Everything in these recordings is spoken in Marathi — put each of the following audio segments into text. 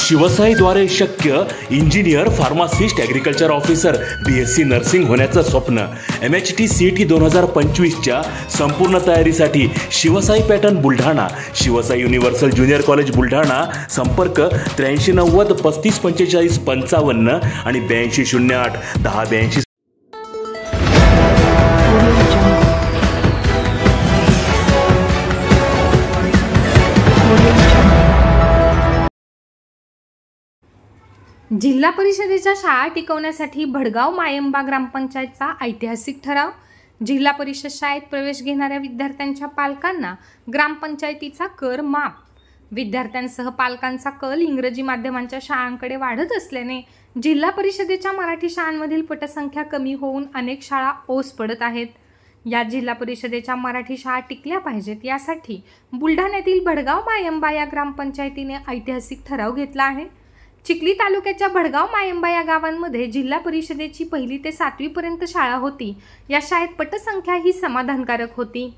शिवसाईद्वारे शक्य engineer, pharmacist, agriculture officer, BSc nursing होण्याचं स्वप्न MHT CET 2025च्या संपूर्ण तयारीसाठी Shivsai pattern Buldhana, Shivsai universal junior college Buldhana. संपर्क 8390 3545 55 आणि 8208 1082. जिल्हा परिषदेच्या शाळा टिकवण्यासाठी भडगाव मायंबा ग्रामपंचायतचा ऐतिहासिक ठराव. जिल्हा परिषद शाळेत प्रवेश घेणाऱ्या विद्यार्थ्यांच्या पालकांना ग्रामपंचायतीचा कर माफ. विद्यार्थ्यांसह पालकांचा कल इंग्रजी माध्यमांच्या शाळांकडे वाढत असल्याने जिल्हा परिषदेच्या मराठी शाळांमधील पटसंख्या कमी होऊन अनेक शाळा ओस पडत आहेत. या जिल्हा परिषदेच्या मराठी शाळा टिकल्या पाहिजेत यासाठी बुलढाण्यातील भडगाव मायंबा या ग्रामपंचायतीने ऐतिहासिक ठराव घेतला आहे. चिखली तालुक्याच्या भडगाव मायंबा या गावांमध्ये जिल्हा परिषदेची 1ली ते 7वी पर्यंत शाळा होती. या शाळेत पटसंख्या ही समाधानकारक होती.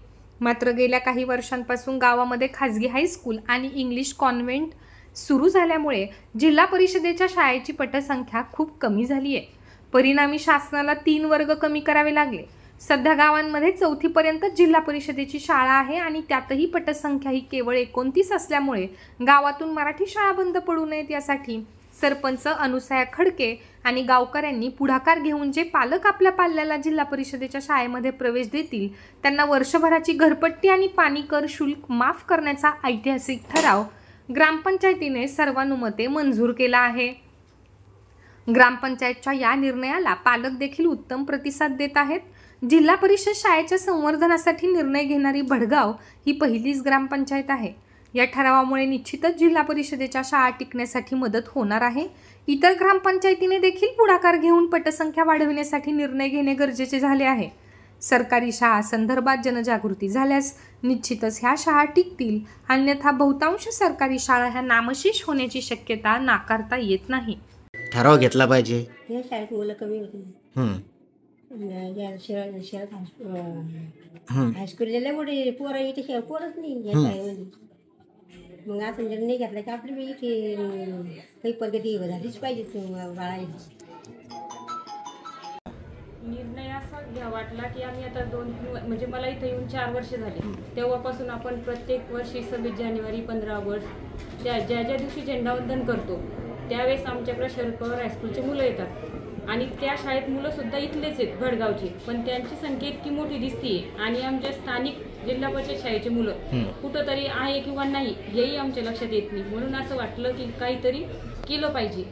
मात्र गेल्या काही वर्षांपासून गावामध्ये खाजगी हायस्कूल आणि इंग्लिश कॉन्व्हेंट सुरू झाल्यामुळे जिल्हा परिषदेच्या शाळेची पटसंख्या खूप कमी झाली आहे. परिणामी शासनाला 3 वर्ग कमी करावे लागले. सध्या गावांमध्ये 4थी पर्यंत जिल्हा परिषदेची शाळा आहे आणि त्यातही पटसंख्या ही केवळ 29 असल्यामुळे गावातून मराठी शाळा बंद पडू नयेत यासाठी सरपंच अनुसया खडके आणि गावकऱ्यांनी पुढाकार घेऊन जे पालक आपल्या पाल्याला जिल्हा परिषदेच्या शाळेमध्ये प्रवेश देतील त्यांना वर्षभराची घरपट्टी आणि पाणी कर शुल्क माफ करण्याचा ऐतिहासिक ठराव ग्रामपंचायतीने सर्वानुमते मंजूर केला आहे. ग्रामपंचायतच्या या निर्णयाला पालक देखील उत्तम प्रतिसाद देत आहेत. जिल्हा परिषद शाळेच्या संवर्धनासाठी निर्णय घेणारी भडगाव ही पहिलीच ग्रामपंचायत आहे. या ठरावामुळे निश्चितच जिल्हा परिषदेच्या शाळा टिकण्यासाठी मदत होणार आहे. इतर ग्रामपंचायतीने देखील पुढाकार घेऊन पटसंख्या वाढविण्यासाठी निर्णय घेणे गरजेचे झाले आहे. सरकारी शाळा संदर्भात जनजागृती झाल्यास निश्चितच ह्या शाळा टिकतील, अन्यथा बहुतांश सरकारी शाळा ह्या नामशेष होण्याची शक्यता नाकारता येत नाही. ठराव घेतला पाहिजे. या शाळेत मुलं कमी होती. हायस्कूल मोठे पोरं इथे पोरच नाही या शाळेमध्ये. मग आता निर्णय घेतला की आपली इथे काही प्रगती झालीच पाहिजे बाळाची. निर्णय असा घ्या वाटला की आम्ही आता म्हणजे मला इथे येऊन 4 वर्ष झाले. तेव्हापासून आपण प्रत्येक वर्षी 26 जानेवारी 15 ऑगस्ट ज्या दिवशी झेंडावंदन करतो त्यावेळेस आमच्याकडे शरद पवार हायस्कूलचे मुलं येतात आणि त्या शाळेत मुलंसुद्धा इथलेच आहेत भडगावचे, पण त्यांची संख्या इतकी मोठी दिसतीये आणि आमच्या स्थानिक जिल्हा परिषद शाळेचे मुलं कुठंतरी आहे किंवा नाही हेही आमच्या लक्षात येत नाही. म्हणून असं वाटलं की काहीतरी केलं पाहिजे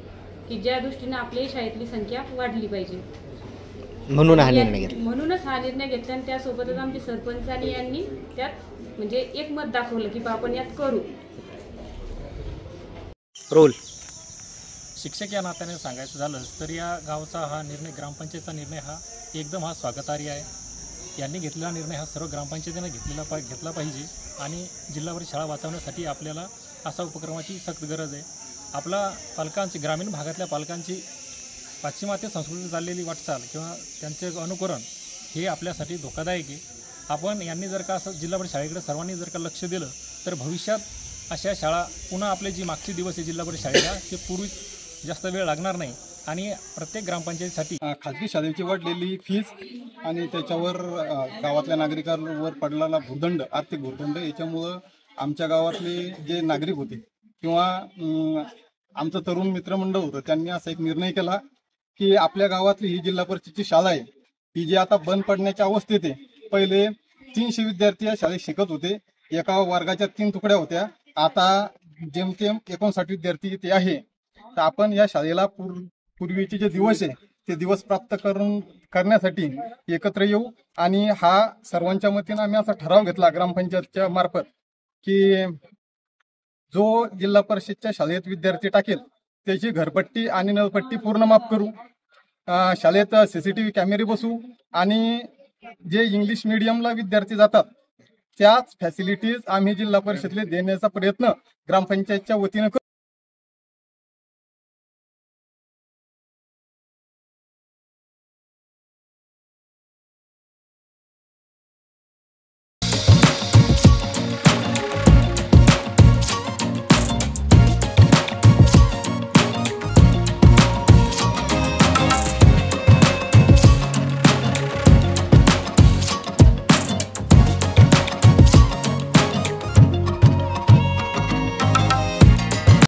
की ज्या दृष्टीने आपल्याही शाळेतली संख्या वाढली पाहिजे. म्हणूनच हा निर्णय घेतला आणि त्यासोबतच आमचे सरपंचांनी यांनी त्यात म्हणजे एक मत दाखवलं की आपण यात करू. रोल शिक्षक या नात्याने सांगायचं झालं तर या गावचा हा निर्णय, ग्रामपंचायतचा निर्णय हा एकदम स्वागतार्ह आहे. यांनी घेतलेला निर्णय हा सर्व ग्रामपंचायतीने घेतला पाहिजे आणि जिल्हा परिषद शाळा वाचवण्यासाठी आपल्याला असा उपक्रमाची सक्त गरज आहे. आपला पालकांची, ग्रामीण भागातल्या पालकांची पाश्चिमात्य संस्कृती चाललेली वाटचाल किंवा त्यांचे अनुकरण हे आपल्यासाठी धोकादायक आहे. आपण यांनी जर का असं जिल्हा परिषद शाळेकडे सर्वांनी जर का लक्ष दिलं तर भविष्यात अशा शाळा पुन्हा आपले जी मागची दिवस आहे जिल्हा परिषद शाळेला ते पूर्वी जास्त वेळ लागणार नाही आणि प्रत्येक ग्रामपंचायतीसाठी खाजगी शाळेची वाढलेली फीस आणि त्याच्यावर गावातल्या नागरिकांवर पडलेला भूर्दंड, आर्थिक भूर्दंड याच्यामुळं आमच्या गावातले जे नागरिक होते किंवा आमचं तरुण मित्रमंडळ होतं त्यांनी असा एक निर्णय केला की आपल्या गावातली ही जिल्हा परिषदची शाळा आहे ही जी आता बंद पडण्याच्या अवस्थेत आहे. पहिले 300 विद्यार्थी या शाळेत शिकत होते. एका वर्गाच्या 3 तुकड्या होत्या. आता जेमतेम 59 विद्यार्थी इथे आहे. तर आपण या शाळेला पूर्वीचे जे दिवस आहे ते दिवस प्राप्त करण्यासाठी एकत्र येऊ आणि हा सर्वांच्या मतीने आम्ही असा ठराव घेतला ग्रामपंचायतच्या मार्फत की जो जिल्हा परिषदच्या शाळेत विद्यार्थी टाकेल त्याची घरपट्टी आणि नळपट्टी पूर्ण माफ करू. शाळेत CCTV कॅमेरे बसवू आणि जे इंग्लिश मीडियमला विद्यार्थी जातात त्याच फॅसिलिटीज आम्ही जिल्हा परिषदेला देण्याचा प्रयत्न ग्रामपंचायतच्या वतीनं